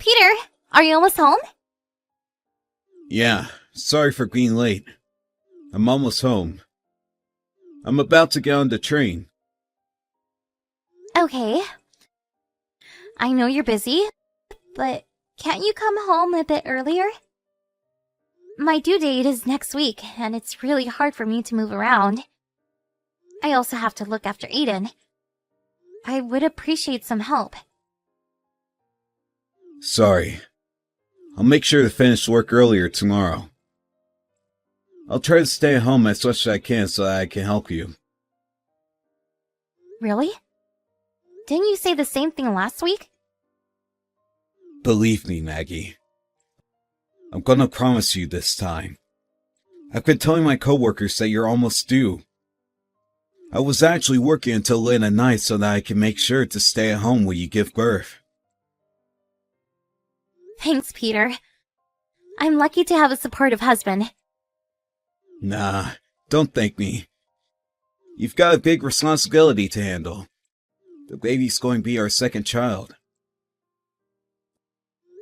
Peter, are you almost home? Yeah, sorry for being late. I'm almost home. I'm about to get on the train. Okay. I know you're busy, but can't you come home a bit earlier? My due date is next week, and it's really hard for me to move around. I also have to look after Aiden. I would appreciate some help. Sorry. I'll make sure to finish work earlier tomorrow. I'll try to stay at home as much as I can so that I can help you. Really? Didn't you say the same thing last week? Believe me, Maggie. I'm gonna promise you this time. I've been telling my coworkers that you're almost due. I was actually working until late at night so that I can make sure to stay at home when you give birth. Thanks, Peter. I'm lucky to have a supportive husband. Nah, don't thank me. You've got a big responsibility to handle. The baby's going to be our second child.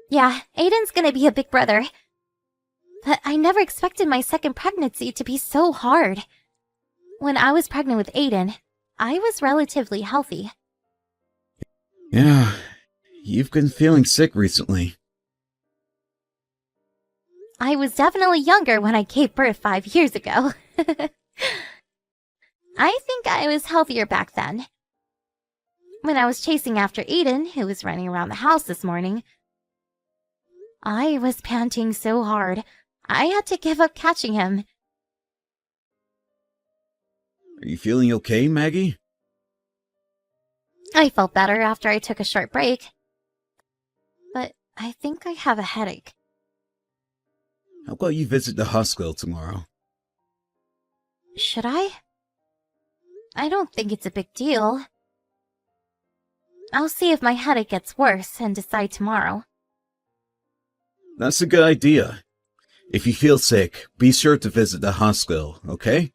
Yeah, Aiden's gonna be a big brother. But I never expected my second pregnancy to be so hard. When I was pregnant with Aiden, I was relatively healthy. Yeah, you've been feeling sick recently. I was definitely younger when I gave birth 5 years ago. I think I was healthier back then. When I was chasing after Aiden, who was running around the house this morning, I was panting so hard, I had to give up catching him. Are you feeling okay, Maggie? I felt better after I took a short break. But I think I have a headache. How about you visit the hospital tomorrow? Should I? I don't think it's a big deal. I'll see if my headache gets worse and decide tomorrow. That's a good idea. If you feel sick, be sure to visit the hospital, okay?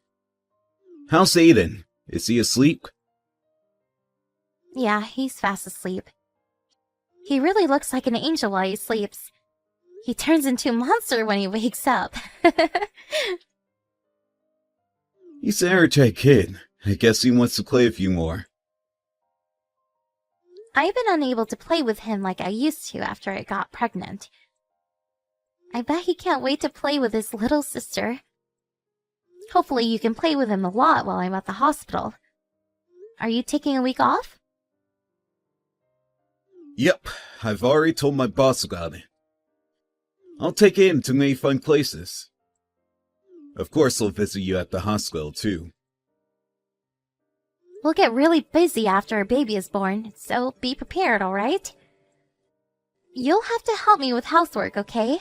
How's Aiden? Is he asleep? Yeah, he's fast asleep. He really looks like an angel while he sleeps. He turns into a monster when he wakes up. He's an energetic kid. I guess he wants to play a few more. I've been unable to play with him like I used to after I got pregnant. I bet he can't wait to play with his little sister. Hopefully you can play with him a lot while I'm at the hospital. Are you taking a week off? Yep, I've already told my boss about it. I'll take him to many fun places. Of course I'll visit you at the hospital too. We'll get really busy after our baby is born, so be prepared, alright? You'll have to help me with housework, okay?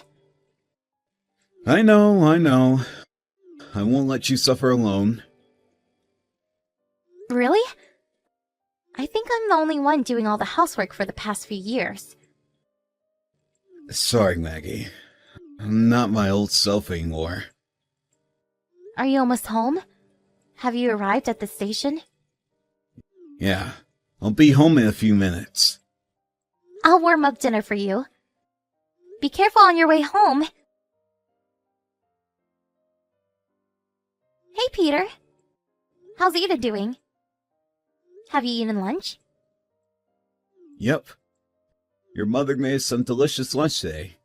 I know. I won't let you suffer alone. Really? I think I'm the only one doing all the housework for the past few years. Sorry, Maggie. I'm not my old self anymore. Are you almost home? Have you arrived at the station? Yeah, I'll be home in a few minutes. I'll warm up dinner for you. Be careful on your way home. Hey, Peter. How's Ida doing? Have you eaten lunch? Yep. Your mother made us some delicious lunch today.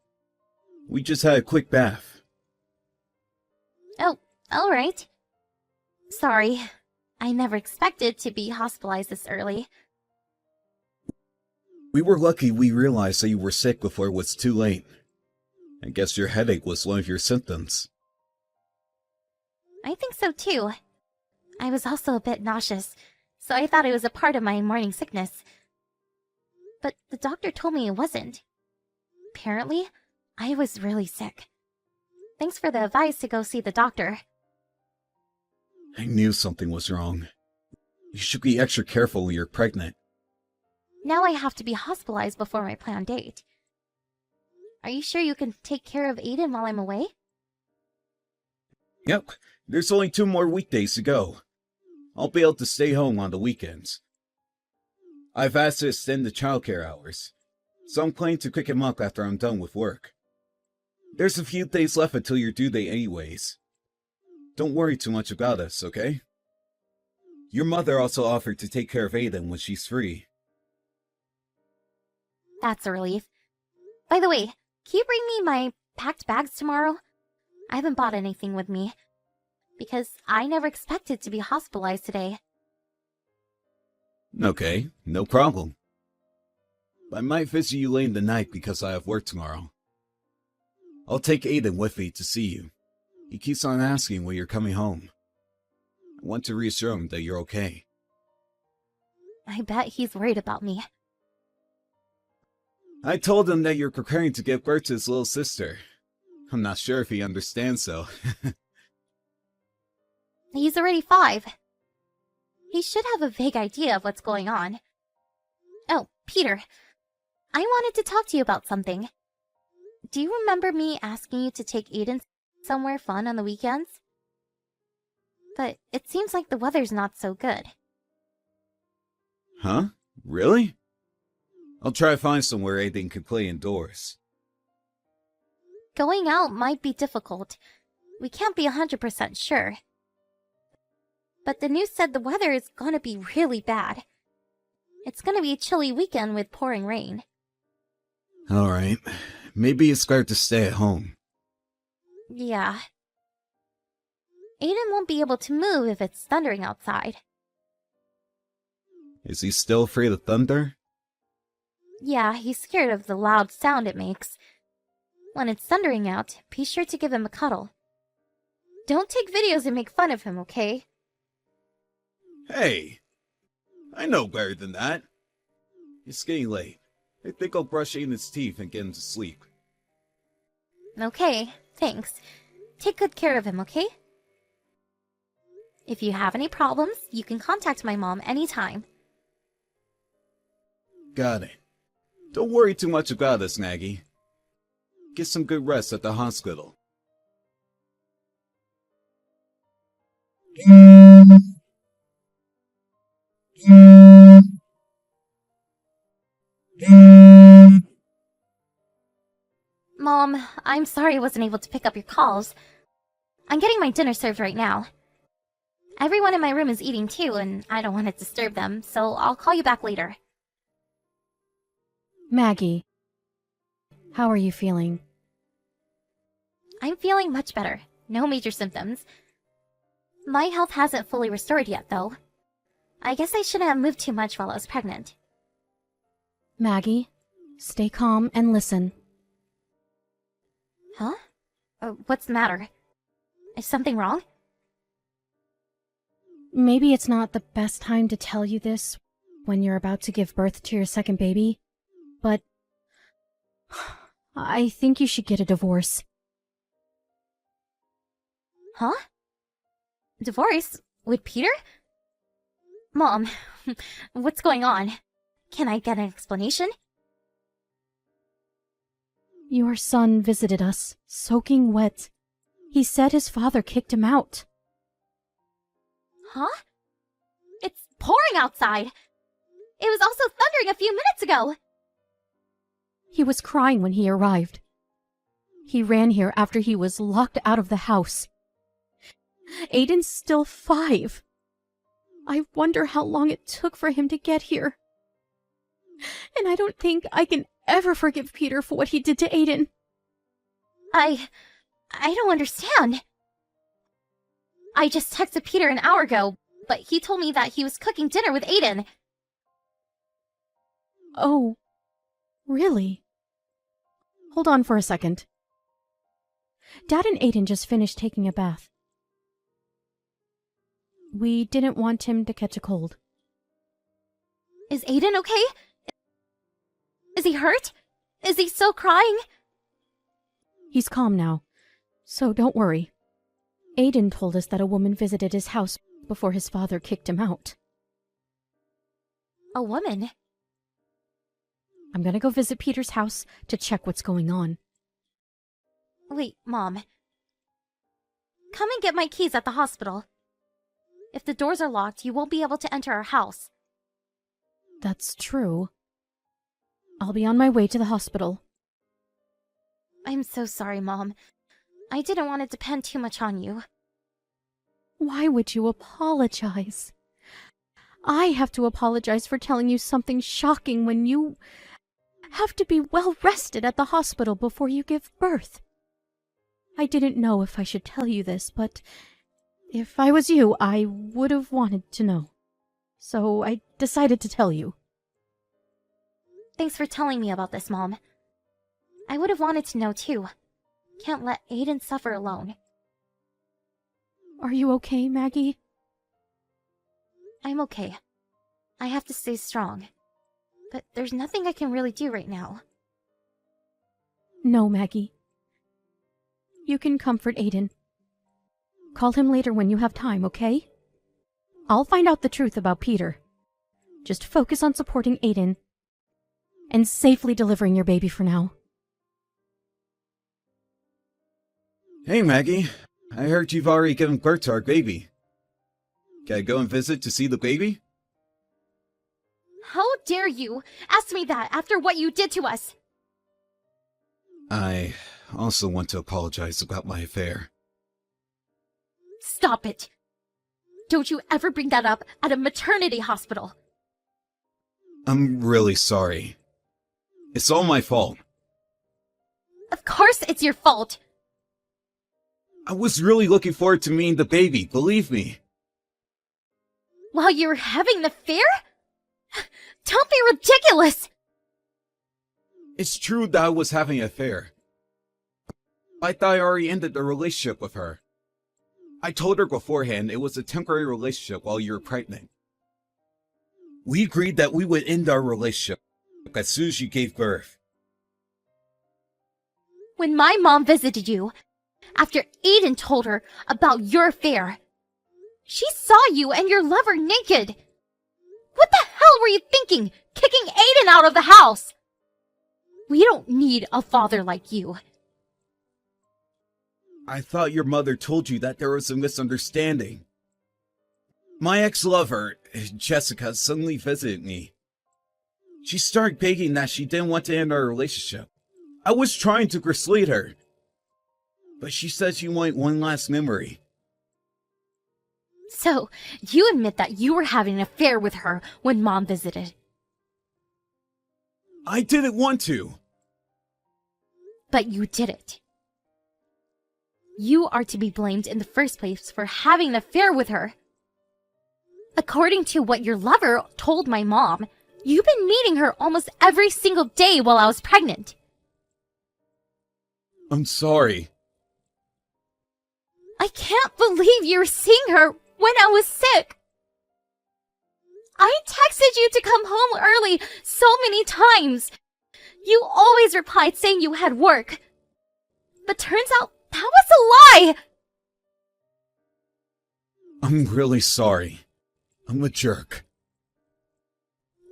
We just had a quick bath. Oh, alright. Sorry. I never expected to be hospitalized this early. We were lucky we realized that you were sick before it was too late. I guess your headache was one of your symptoms. I think so too. I was also a bit nauseous, so I thought it was a part of my morning sickness. But the doctor told me it wasn't. Apparently, I was really sick. Thanks for the advice to go see the doctor. I knew something was wrong. You should be extra careful when you're pregnant. Now I have to be hospitalized before my planned date. Are you sure you can take care of Aiden while I'm away? Yep, there's only 2 more weekdays to go. I'll be able to stay home on the weekends. I've asked to extend the childcare hours. so I'm planning to pick him up after I'm done with work. There's a few days left until your due date anyways. Don't worry too much about us, okay? Your mother also offered to take care of Aiden when she's free. That's a relief. By the way, can you bring me my packed bags tomorrow? I haven't bought anything with me, because I never expected to be hospitalized today. Okay, no problem. I might visit you late in the night because I have work tomorrow. I'll take Aiden with me to see you. He keeps on asking when you're coming home. I want to reassure him that you're okay. I bet he's worried about me. I told him that you're preparing to give birth to his little sister. I'm not sure if he understands though. He's already 5. He should have a vague idea of what's going on. Oh, Peter. I wanted to talk to you about something. Do you remember me asking you to take Aiden somewhere fun on the weekends? But it seems like the weather's not so good. Huh? Really? I'll try to find somewhere Aiden can play indoors. Going out might be difficult. We can't be 100% sure. But the news said the weather is gonna be really bad. It's gonna be a chilly weekend with pouring rain. Alright. Maybe it's better to stay at home. Yeah. Aiden won't be able to move if it's thundering outside. Is he still afraid of thunder? Yeah, he's scared of the loud sound it makes. When it's thundering out, be sure to give him a cuddle. Don't take videos and make fun of him, okay? Hey! I know better than that. It's getting late. I think I'll brush Aiden's teeth and get him to sleep. Okay, thanks. Take good care of him, okay? If you have any problems, you can contact my mom anytime. Got it. Don't worry too much about us, Maggie. Get some good rest at the hospital. Mom, I'm sorry I wasn't able to pick up your calls. I'm getting my dinner served right now. Everyone in my room is eating too, and I don't want to disturb them, so I'll call you back later. Maggie, how are you feeling? I'm feeling much better. No major symptoms. My health hasn't fully restored yet, though. I guess I shouldn't have moved too much while I was pregnant. Maggie, stay calm and listen. Huh? What's the matter? Is something wrong? Maybe it's not the best time to tell you this when you're about to give birth to your second baby, but I think you should get a divorce. Huh? Divorce? With Peter? Mom, what's going on? Can I get an explanation? Your son visited us, soaking wet. He said his father kicked him out. Huh? It's pouring outside! It was also thundering a few minutes ago! He was crying when he arrived. He ran here after he was locked out of the house. Aiden's still 5. I wonder how long it took for him to get here. And I don't think I can ever forgive Peter for what he did to Aiden. I don't understand. I just texted Peter an hour ago, but he told me that he was cooking dinner with Aiden. Oh, really? Hold on for a second. Dad and Aiden just finished taking a bath. We didn't want him to catch a cold. Is Aiden okay? Is he hurt? Is he still crying? He's calm now, so don't worry. Aiden told us that a woman visited his house before his father kicked him out. A woman? I'm gonna go visit Peter's house to check what's going on. Wait, Mom. Come and get my keys at the hospital. If the doors are locked, you won't be able to enter our house. That's true. I'll be on my way to the hospital. I'm so sorry, Mom. I didn't want to depend too much on you. Why would you apologize? I have to apologize for telling you something shocking when you have to be well rested at the hospital before you give birth. I didn't know if I should tell you this, but if I was you, I would have wanted to know. So I decided to tell you. Thanks for telling me about this, Mom. I would have wanted to know too. Can't let Aiden suffer alone. Are you okay, Maggie? I'm okay. I have to stay strong. But there's nothing I can really do right now. No, Maggie. You can comfort Aiden. Call him later when you have time, okay? I'll find out the truth about Peter. Just focus on supporting Aiden and safely delivering your baby for now. Hey, Maggie. I heard you've already given birth to our baby. Can I go and visit to see the baby? How dare you ask me that after what you did to us? I also want to apologize about my affair. Stop it. Don't you ever bring that up at a maternity hospital. I'm really sorry. It's all my fault. Of course it's your fault. I was really looking forward to meeting the baby, believe me. While you were having an affair? Don't be ridiculous! It's true that I was having an affair. I thought I already ended the relationship with her. I told her beforehand it was a temporary relationship while you were pregnant. We agreed that we would end our relationship as soon as you gave birth. When my mom visited you, after Aiden told her about your affair, she saw you and your lover naked. What the hell were you thinking, kicking Aiden out of the house? We don't need a father like you. I thought your mother told you that there was a misunderstanding. My ex-lover, Jessica, suddenly visited me. She started begging that she didn't want to end our relationship. I was trying to persuade her, but she said she wanted one last memory. So, you admit that you were having an affair with her when Mom visited. I didn't want to. But you did it. You are to be blamed in the first place for having an affair with her. According to what your lover told my mom, you've been meeting her almost every single day while I was pregnant. I'm sorry. I can't believe you were seeing her when I was sick. I texted you to come home early so many times. You always replied saying you had work. But turns out that was a lie. I'm really sorry. I'm a jerk.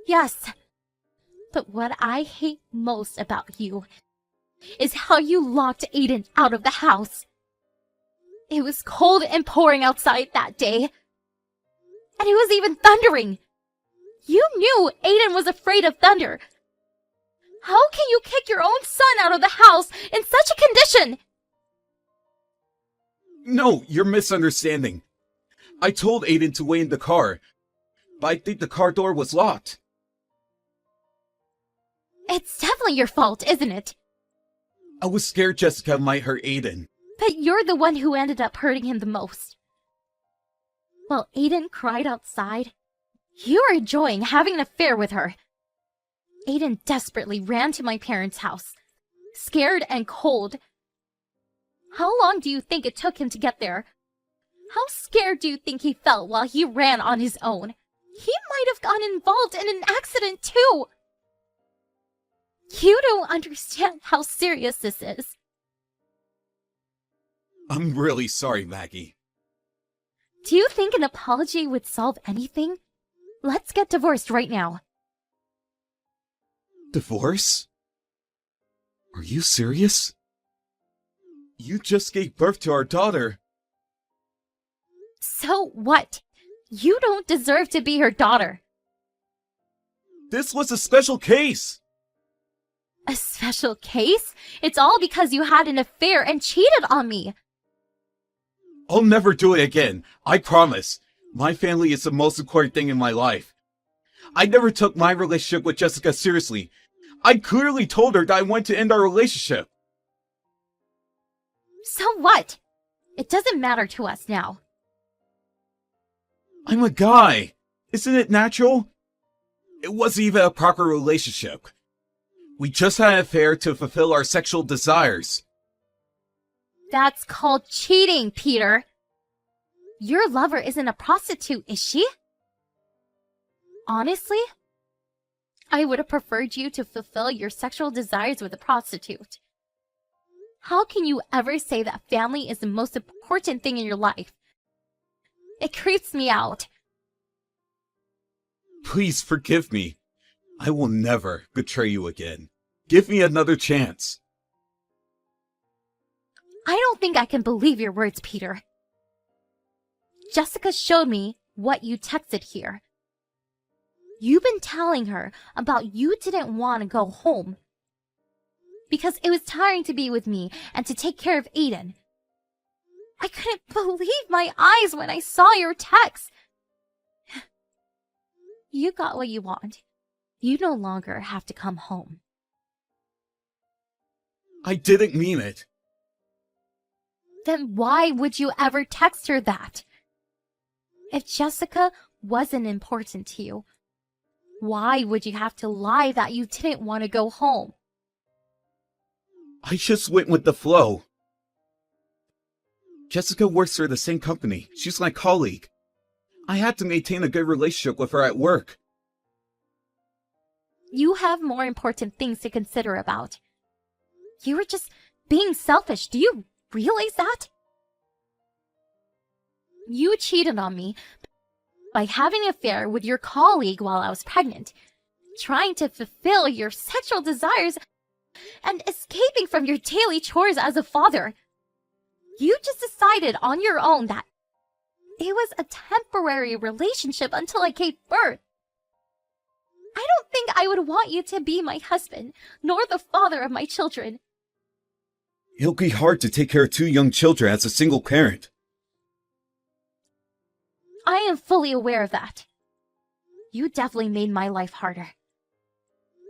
Yes. But what I hate most about you is how you locked Aiden out of the house. It was cold and pouring outside that day. And it was even thundering. You knew Aiden was afraid of thunder. How can you kick your own son out of the house in such a condition? No, you're misunderstanding. I told Aiden to wait in the car, but I think the car door was locked. It's definitely your fault, isn't it? I was scared Jessica might hurt Aiden. But you're the one who ended up hurting him the most. While Aiden cried outside, you were enjoying having an affair with her. Aiden desperately ran to my parents' house, scared and cold. How long do you think it took him to get there? How scared do you think he felt while he ran on his own? He might have gotten involved in an accident too. You don't understand how serious this is. I'm really sorry, Maggie. Do you think an apology would solve anything? Let's get divorced right now. Divorce? Are you serious? You just gave birth to our daughter. So what? You don't deserve to be her daughter. This was a special case. A special case? It's all because you had an affair and cheated on me. I'll never do it again. I promise. My family is the most important thing in my life. I never took my relationship with Jessica seriously. I clearly told her that I wanted to end our relationship. So what? It doesn't matter to us now. I'm a guy. Isn't it natural? It wasn't even a proper relationship. We just had an affair to fulfill our sexual desires. That's called cheating, Peter. Your lover isn't a prostitute, is she? Honestly, I would have preferred you to fulfill your sexual desires with a prostitute. How can you ever say that family is the most important thing in your life? It creeps me out. Please forgive me. I will never betray you again. Give me another chance. I don't think I can believe your words, Peter. Jessica showed me what you texted here. You've been telling her about you didn't want to go home because it was tiring to be with me and to take care of Aiden. I couldn't believe my eyes when I saw your text. You got what you want. You no longer have to come home. I didn't mean it. Then why would you ever text her that? If Jessica wasn't important to you, why would you have to lie that you didn't want to go home? I just went with the flow. Jessica works for the same company. She's my colleague. I had to maintain a good relationship with her at work. You have more important things to consider about. You were just being selfish. Do you realize that? You cheated on me by having an affair with your colleague while I was pregnant, trying to fulfill your sexual desires, and escaping from your daily chores as a father. You just decided on your own that it was a temporary relationship until I gave birth. I don't think I would want you to be my husband, nor the father of my children. It'll be hard to take care of 2 young children as a single parent. I am fully aware of that. You definitely made my life harder.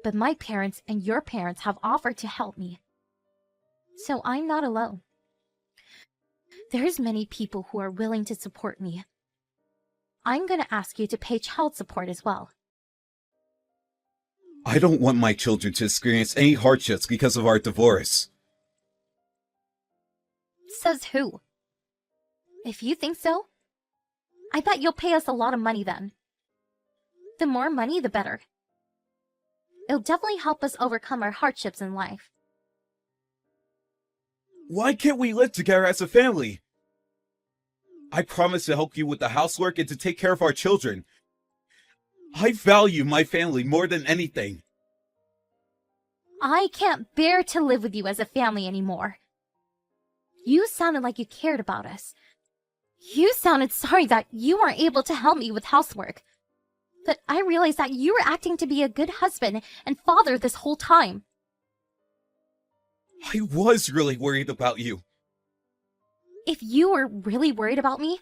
But my parents and your parents have offered to help me. So I'm not alone. There's many people who are willing to support me. I'm gonna ask you to pay child support as well. I don't want my children to experience any hardships because of our divorce. Says who? If you think so, I bet you'll pay us a lot of money then. The more money, the better. It'll definitely help us overcome our hardships in life. Why can't we live together as a family? I promise to help you with the housework and to take care of our children. I value my family more than anything. I can't bear to live with you as a family anymore. You sounded like you cared about us. You sounded sorry that you weren't able to help me with housework. But I realized that you were acting to be a good husband and father this whole time. I was really worried about you. If you were really worried about me,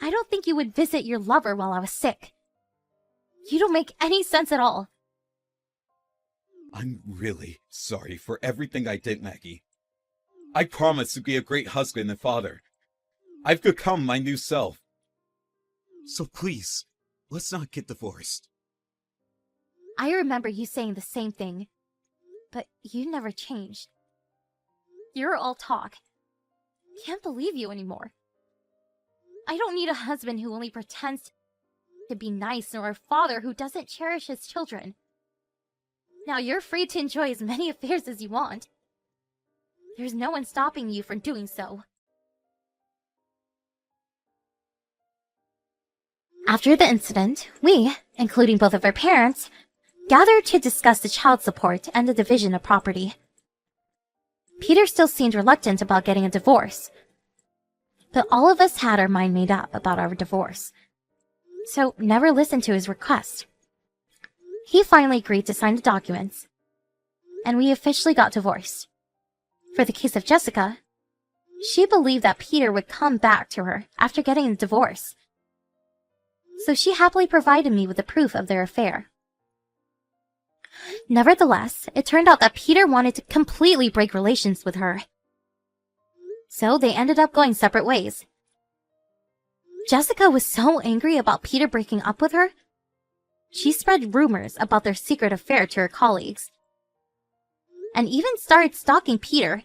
I don't think you would visit your lover while I was sick. You don't make any sense at all. I'm really sorry for everything I did, Maggie. I promise to be a great husband and father. I've become my new self. So please, let's not get divorced. I remember you saying the same thing, but you never changed. You're all talk. Can't believe you anymore. I don't need a husband who only pretends to be nice, nor a father who doesn't cherish his children. Now you're free to enjoy as many affairs as you want. There's no one stopping you from doing so. After the incident, we, including both of our parents, gathered to discuss the child support and the division of property. Peter still seemed reluctant about getting a divorce, but all of us had our mind made up about our divorce, so never listened to his request. He finally agreed to sign the documents, and we officially got divorced. For the case of Jessica, she believed that Peter would come back to her after getting a divorce, so she happily provided me with the proof of their affair. Nevertheless, it turned out that Peter wanted to completely break relations with her, so they ended up going separate ways. Jessica was so angry about Peter breaking up with her, she spread rumors about their secret affair to her colleagues, and even started stalking Peter,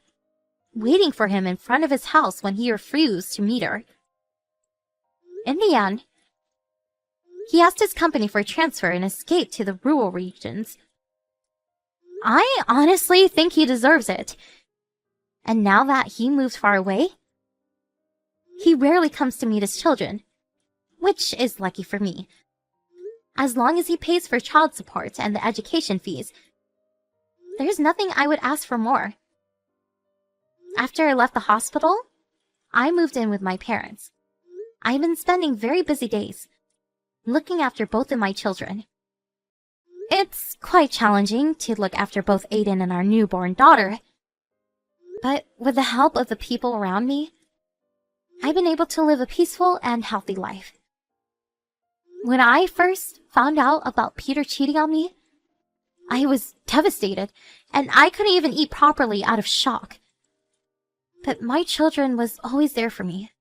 waiting for him in front of his house when he refused to meet her. In the end, he asked his company for a transfer and escaped to the rural regions. I honestly think he deserves it. And now that he moved far away, he rarely comes to meet his children, which is lucky for me. As long as he pays for child support and the education fees, there's nothing I would ask for more. After I left the hospital, I moved in with my parents. I've been spending very busy days looking after both of my children. It's quite challenging to look after both Aiden and our newborn daughter, but with the help of the people around me, I've been able to live a peaceful and healthy life. When I first found out about Peter cheating on me, I was devastated, and I couldn't even eat properly out of shock. But my children was always there for me,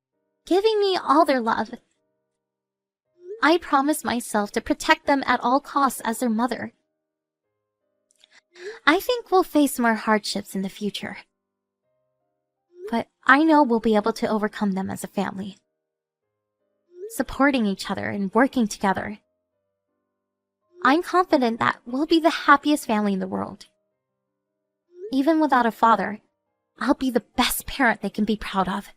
giving me all their love. I promised myself to protect them at all costs as their mother. I think we'll face more hardships in the future, but I know we'll be able to overcome them as a family, supporting each other and working together. I'm confident that we'll be the happiest family in the world. Even without a father, I'll be the best parent they can be proud of.